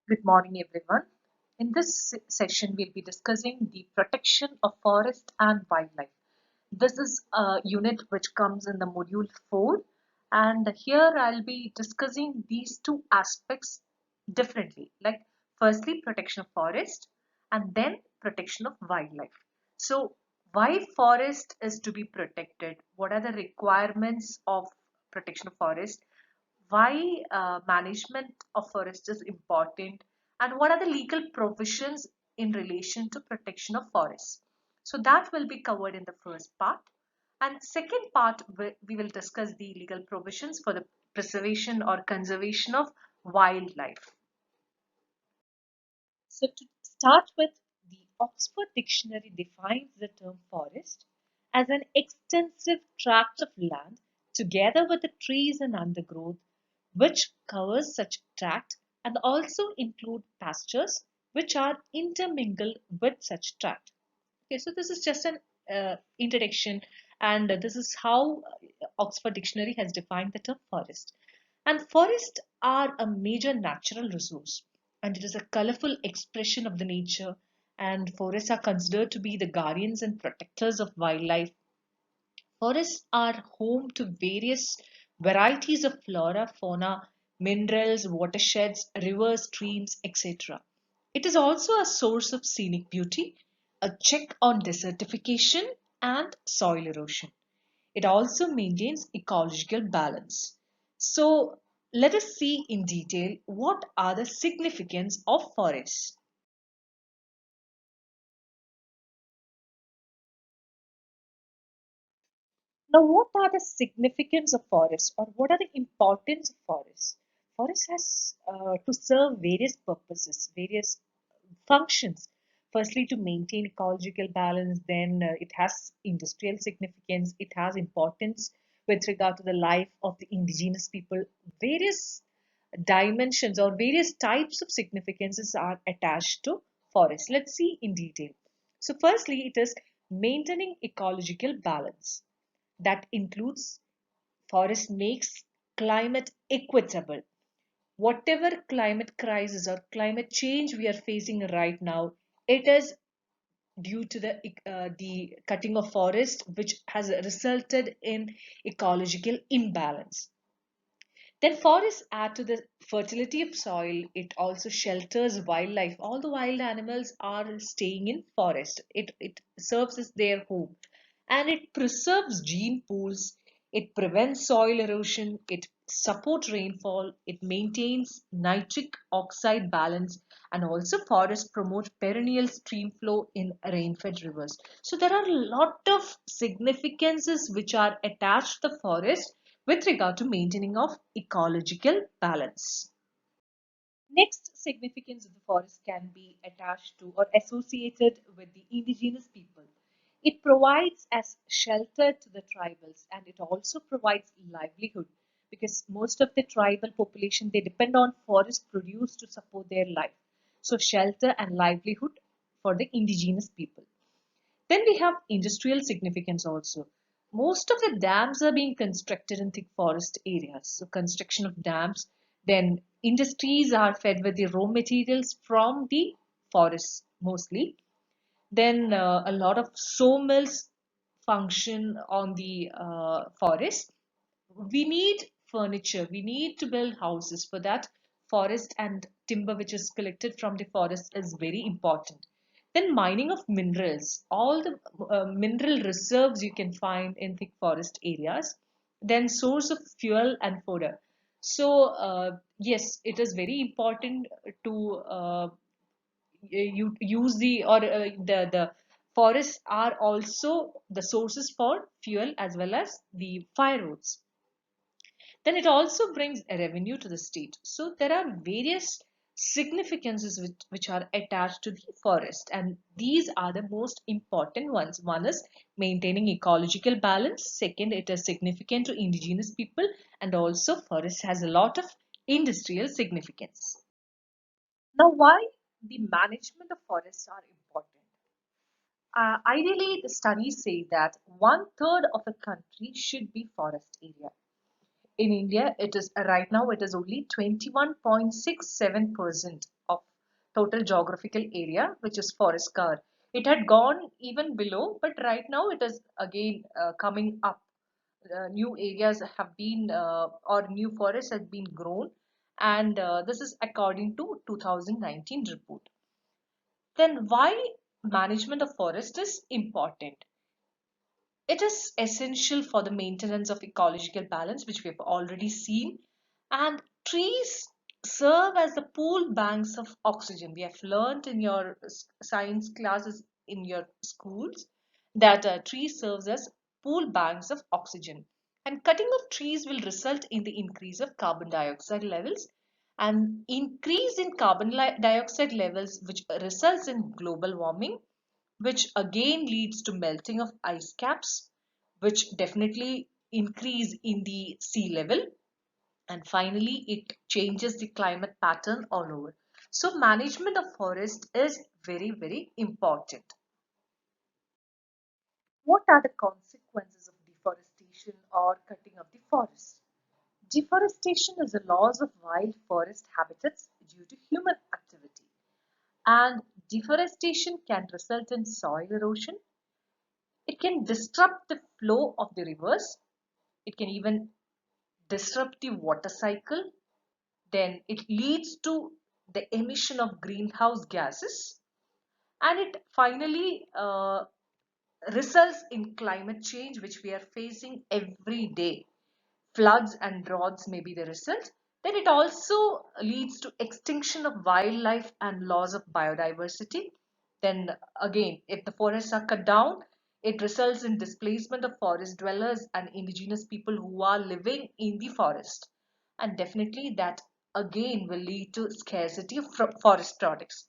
Good morning, everyone. In this session, we'll be discussing the protection of forest and wildlife. This is a unit which comes in the module 4, and here I'll be discussing these two aspects differently. Like, firstly, protection of forest, and then protection of wildlife. So, why forest is to be protected? What are the requirements of protection of forest? Why management of forest is important, and what are the legal provisions in relation to protection of forests. So that will be covered in the first part, and second part we will discuss the legal provisions for the preservation or conservation of wildlife. So to start with, the Oxford Dictionary defines the term forest as an extensive tract of land together with the trees and undergrowth which covers such tract and also include pastures which are intermingled with such tract. Okay, so this is just an introduction, and this is how Oxford Dictionary has defined the term forest. And forests are a major natural resource, and it is a colorful expression of the nature. And forests are considered to be the guardians and protectors of wildlife. Forests are home to various varieties of flora, fauna, minerals, watersheds, rivers, streams, etc. It is also a source of scenic beauty, a check on desertification and soil erosion. It also maintains ecological balance. So let us see in detail what are the significance of forests. Now, what are the significance of forests, or what are the importance of forests? Forest has to serve various purposes, various functions. Firstly, to maintain ecological balance, then it has industrial significance, it has importance with regard to the life of the indigenous people. Various dimensions or various types of significances are attached to forest. Let's see in detail. So, firstly, it is maintaining ecological balance. That includes forest makes climate equitable. Whatever climate crisis or climate change we are facing right now, it is due to the cutting of forest, which has resulted in ecological imbalance. Then forests add to the fertility of soil. It also shelters wildlife. All the wild animals are staying in forest. It serves as their home. And it preserves gene pools. It prevents soil erosion. It supports rainfall. It maintains nitric oxide balance. And also forests promote perennial stream flow in rain-fed rivers. So there are a lot of significances which are attached to the forest with regard to maintaining of ecological balance. Next significance of the forest can be attached to or associated with the indigenous people. It provides as shelter to the tribals, and it also provides livelihood because most of the tribal population they depend on forest produce to support their life. So shelter and livelihood for the indigenous people. Then we have industrial significance also. Most of the dams are being constructed in thick forest areas. So construction of dams, then industries are fed with the raw materials from the forests mostly. Then a lot of sawmills function on the forest. We need furniture, we need to build houses. For that, forest and timber which is collected from the forest is very important. Then mining of minerals, all the mineral reserves you can find in thick forest areas. Then source of fuel and fodder. So yes, it is very important to you use the or the forests are also the sources for fuel as well as the firewoods. Then it also brings a revenue to the state. So there are various significances which are attached to the forest, and these are the most important ones. One is maintaining ecological balance. Second, it is significant to indigenous people, and also forest has a lot of industrial significance. Now, why the management of forests are important? Ideally, the studies say that one third of a country should be forest area. In India, it is right now it is only 21.67% of total geographical area, which is forest cover. It had gone even below, but right now it is again coming up. New areas have been or new forests have been grown, and this is according to 2019 report. Then why management of forest is important? It is essential for the maintenance of ecological balance, which we have already seen. And trees serve as the pool banks of oxygen. We have learned in your science classes in your schools that trees serves as pool banks of oxygen. And cutting of trees will result in the increase of carbon dioxide levels, and increase in carbon dioxide levels, which results in global warming, which again leads to melting of ice caps, which definitely increase in the sea level. And finally, it changes the climate pattern all over. So management of forest is very, very important. What are the consequences of deforestation or cutting of the forest? Deforestation is the loss of wild forest habitats due to human activity. And deforestation can result in soil erosion. It can disrupt the flow of the rivers. It can even disrupt the water cycle. Then it leads to the emission of greenhouse gases. And it finally results in climate change, which we are facing every day. Floods and droughts may be the result. Then it also leads to extinction of wildlife and loss of biodiversity. Then again, if the forests are cut down, it results in displacement of forest dwellers and indigenous people who are living in the forest. And definitely that again will lead to scarcity of forest products.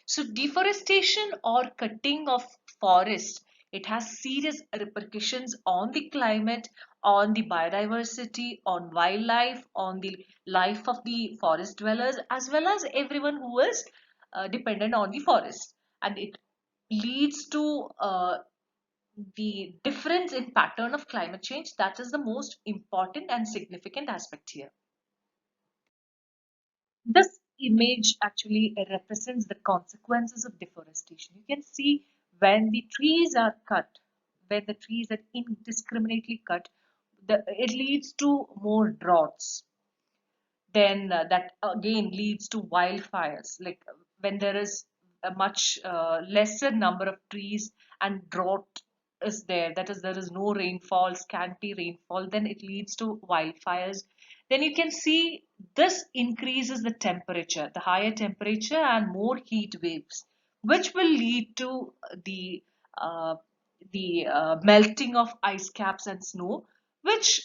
So deforestation or cutting of forest, it has serious repercussions on the climate, on the biodiversity, on wildlife, on the life of the forest dwellers, as well as everyone who is dependent on the forest. And it leads to the difference in pattern of climate change. That is the most important and significant aspect here. This image actually represents the consequences of deforestation. You can see when the trees are cut, when the trees are indiscriminately cut, it leads to more droughts. Then that again leads to wildfires. Like when there is a much lesser number of trees and drought is there, that is, there is no rainfall, scanty rainfall, then it leads to wildfires. Then you can see this increases the temperature, the higher temperature and more heat waves, which will lead to uh, the melting of ice caps and snow, which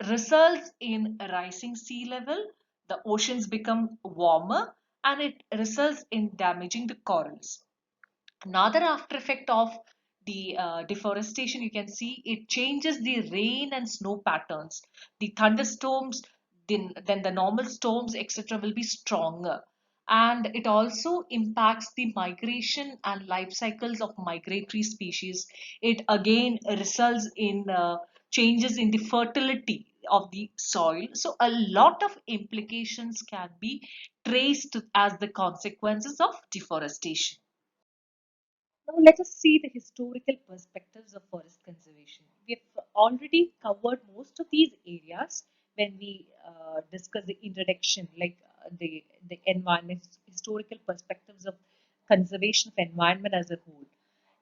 results in a rising sea level. The oceans become warmer, and it results in damaging the corals. Another after effect of the deforestation, you can see it changes the rain and snow patterns. The thunderstorms, then the normal storms, etc., will be stronger. And it also impacts the migration and life cycles of migratory species. It again results in changes in the fertility of the soil. So a lot of implications can be traced as the consequences of deforestation. Now let us see the historical perspectives of forest conservation. We have already covered most of these areas when we discuss the introduction, like the environment, historical perspectives of conservation of environment as a whole.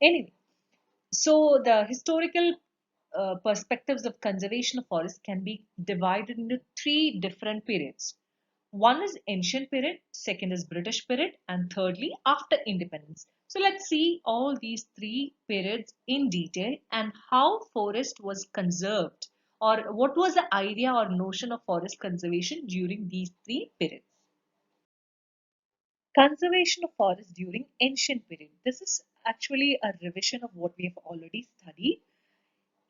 Anyway, so the historical perspectives of conservation of forests can be divided into three different periods. One is ancient period, second is British period, and thirdly after independence. So let's see all these three periods in detail and how forest was conserved, or what was the idea or notion of forest conservation during these three periods. Conservation of forests during ancient period. This is actually a revision of what we have already studied.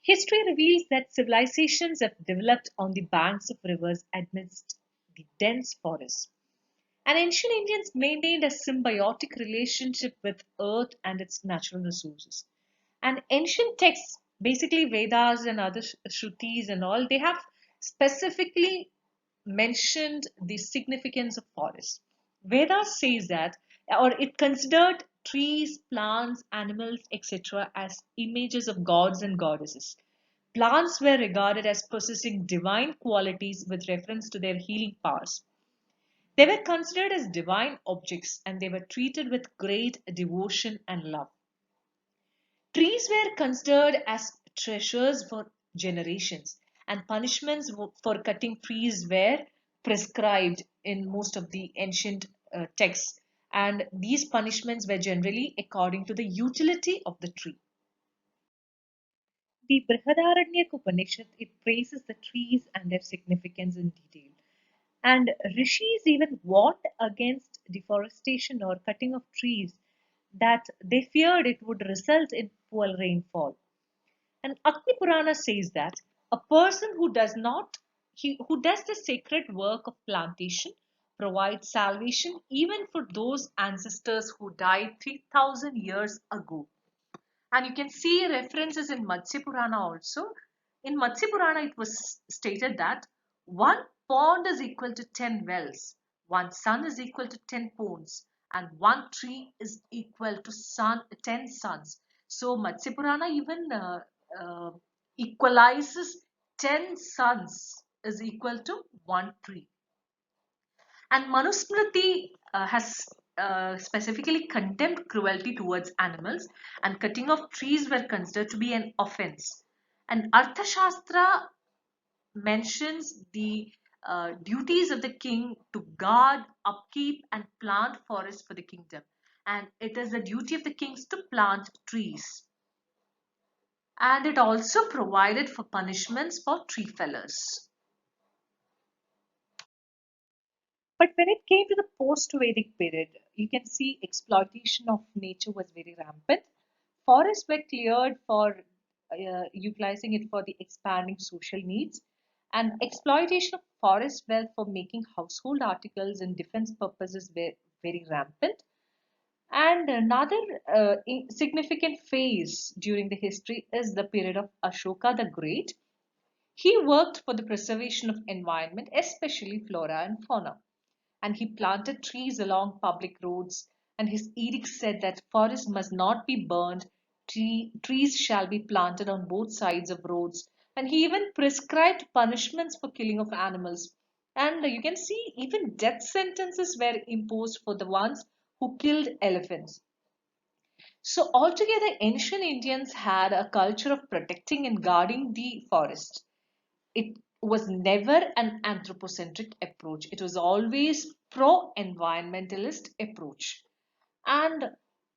History reveals that civilizations have developed on the banks of rivers amidst the dense forests. And ancient Indians maintained a symbiotic relationship with earth and its natural resources. And ancient texts, basically Vedas and other Shrutis and all, they have specifically mentioned the significance of forests. Vedas says that, or it considered trees, plants, animals, etc., as images of gods and goddesses. Plants were regarded as possessing divine qualities with reference to their healing powers. They were considered as divine objects and they were treated with great devotion and love. Trees were considered as treasures for generations, and punishments for cutting trees were prescribed in most of the ancient texts. And these punishments were generally according to the utility of the tree. The Brihadaranyaka Upanishad, it praises the trees and their significance in detail. And rishis even warned against deforestation or cutting of trees, that they feared it would result in poor rainfall. And Agni Purana says that a person who does the sacred work of plantation provides salvation even for those ancestors who died 3000 years ago. And you can see references in Matsya Purana also. In Matsya Purana, it was stated that one pond is equal to 10 wells, one sun is equal to 10 ponds, and one tree is equal to 10 suns. So Matsya Purana even uh, equalizes 10 suns is equal to one tree. And Manusmriti has specifically condemned cruelty towards animals, and cutting of trees were considered to be an offense. And Arthashastra mentions the duties of the king to guard, upkeep, and plant forests for the kingdom. And it is the duty of the kings to plant trees. And it also provided for punishments for tree fellers. But when it came to the post-Vedic period, you can see exploitation of nature was very rampant. Forests were cleared for utilizing it for the expanding social needs, and exploitation of forest wealth for making household articles and defense purposes were very rampant. And another significant phase during the history is the period of Ashoka the Great. He worked for the preservation of environment, especially flora and fauna, and he planted trees along public roads, and his edict said that forests must not be burned, trees shall be planted on both sides of roads, and he even prescribed punishments for killing of animals. And you can see even death sentences were imposed for the ones who killed elephants. So altogether, ancient Indians had a culture of protecting and guarding the forest. It was never an anthropocentric approach. It was always pro-environmentalist approach. And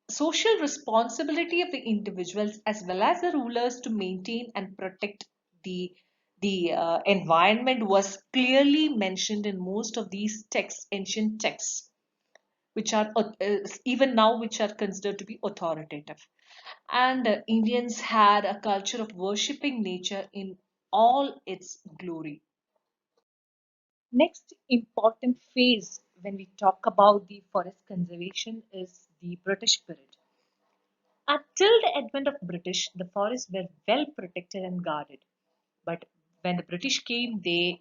social responsibility of the individuals as well as the rulers to maintain and protect the environment was clearly mentioned in most of these texts, ancient texts, which are even now which are considered to be authoritative. And Indians had a culture of worshipping nature in all its glory. Next important phase when we talk about the forest conservation is the British period. Until the advent of British, the forests were well protected and guarded. But when the British came, the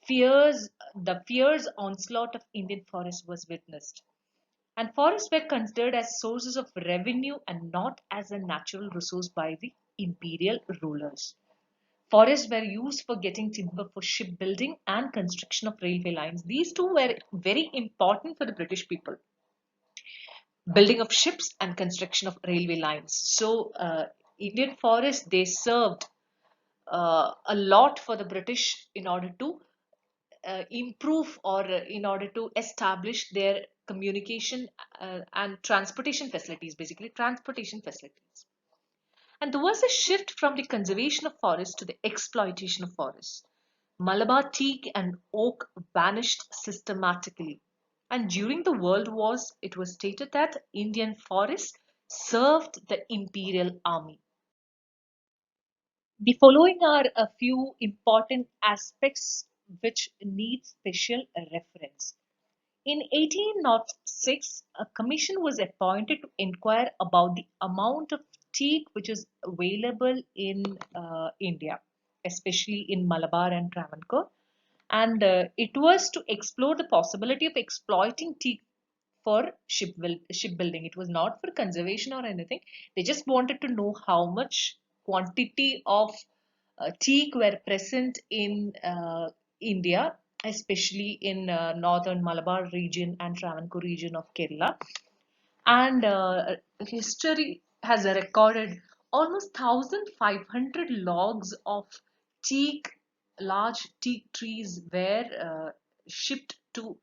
fierce onslaught of Indian forests was witnessed. And forests were considered as sources of revenue and not as a natural resource by the imperial rulers. Forests were used for getting timber for shipbuilding and construction of railway lines. These two were very important for the British people. Building of ships and construction of railway lines. So, Indian forests, they served a lot for the British in order to improve or in order to establish their communication and transportation facilities, basically transportation facilities. And there was a shift from the conservation of forests to the exploitation of forests. Malabar teak and oak vanished systematically. And during the World Wars, it was stated that Indian forests served the imperial army. The following are a few important aspects which need special reference. In 1806, a commission was appointed to inquire about the amount of teak which is available in India. especially in Malabar and Travancore. And it was to explore the possibility of exploiting teak for shipbuilding. It was not for conservation or anything. They just wanted to know how much quantity of teak were present in India, especially in northern Malabar region and Travancore region of Kerala. And history has recorded almost 1,500 logs of teak, large teak trees were shipped to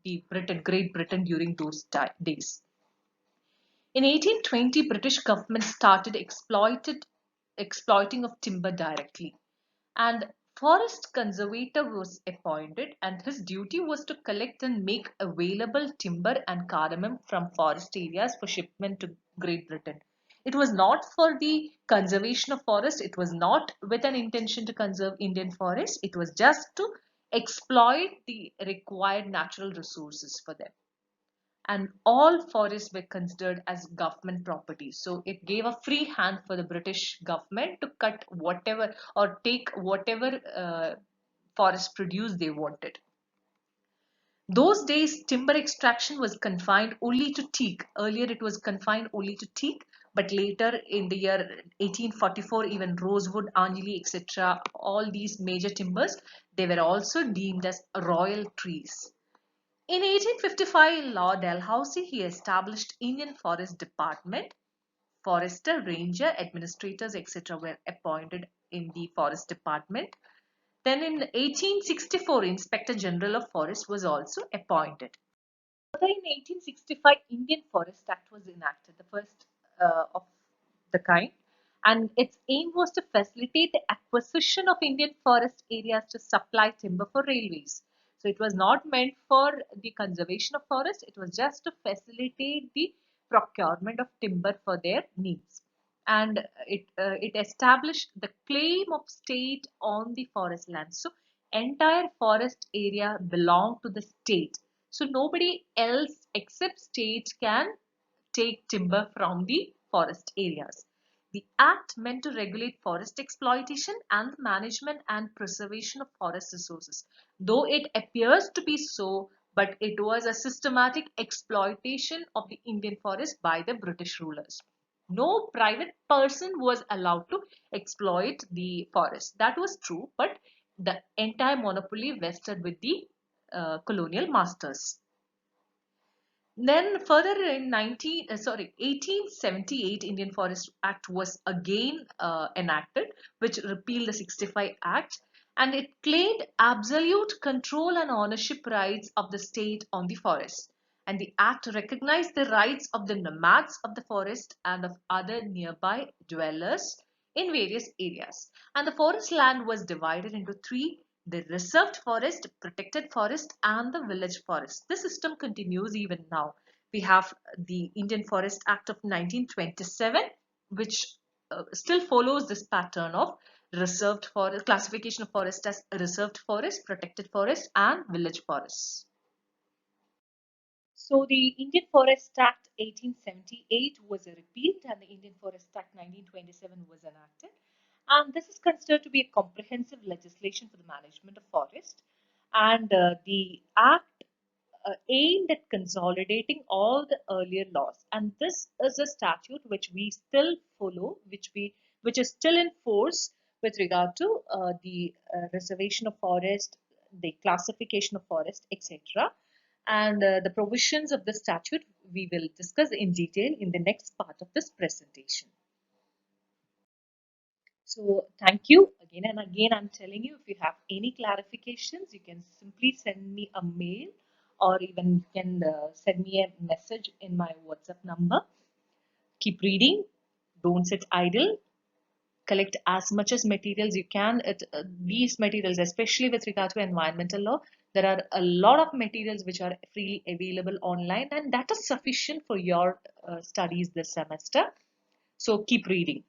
the Great Britain during those days. In 1820, British government started exploiting of timber directly, and forest conservator was appointed, and his duty was to collect and make available timber and cardamom from forest areas for shipment to Great Britain. It was not for the conservation of forest. It was not with an intention to conserve Indian forest. It was just to exploit the required natural resources for them, and all forests were considered as government property. So it gave a free hand for the British government to cut whatever or take whatever forest produce they wanted. Those days, timber extraction was confined only to teak. Earlier, it was confined only to teak, but later in the year 1844, even rosewood, anjali, etc., all these major timbers, they were also deemed as royal trees. In 1855, Lord Dalhousie he established Indian Forest Department. Forester, ranger, administrators, etc. were appointed in the Forest Department. Then in 1864, Inspector General of Forest was also appointed. Further, in 1865, Indian Forest Act was enacted, the first of the kind, and its aim was to facilitate the acquisition of Indian forest areas to supply timber for railways. So it was not meant for the conservation of forest, it was just to facilitate the procurement of timber for their needs. And it established the claim of state on the forest land. So entire forest area belonged to the state. So nobody else except state can take timber from the forest areas. The act meant to regulate forest exploitation and the management and preservation of forest resources. Though it appears to be so, but it was a systematic exploitation of the Indian forest by the British rulers. No private person was allowed to exploit the forest. That was true, but the entire monopoly vested with the colonial masters. Then further in 1878, Indian Forest Act was again enacted, which repealed the 65 Act, and it claimed absolute control and ownership rights of the state on the forest. And the act recognized the rights of the nomads of the forest and of other nearby dwellers in various areas. And the forest land was divided into three: the reserved forest, protected forest, and the village forest. This system continues even now. We have the Indian Forest Act of 1927, which still follows this pattern of reserved forest, classification of forest as reserved forest, protected forest, and village forests. So the Indian Forest Act 1878 was repealed and the Indian Forest Act 1927 was enacted. And this is considered to be a comprehensive legislation for the management of forest. And the act aimed at consolidating all the earlier laws. And this is a statute which we still follow, which is still in force with regard to the reservation of forest, the classification of forest, etc. And the provisions of the statute we will discuss in detail in the next part of this presentation. So thank you again and again. I'm telling you, if you have any clarifications, you can simply send me a mail or even you can send me a message in my WhatsApp number. Keep reading, don't sit idle, collect as much as materials you can. These materials, especially with regard to environmental law, there are a lot of materials which are freely available online and that is sufficient for your studies this semester. So keep reading.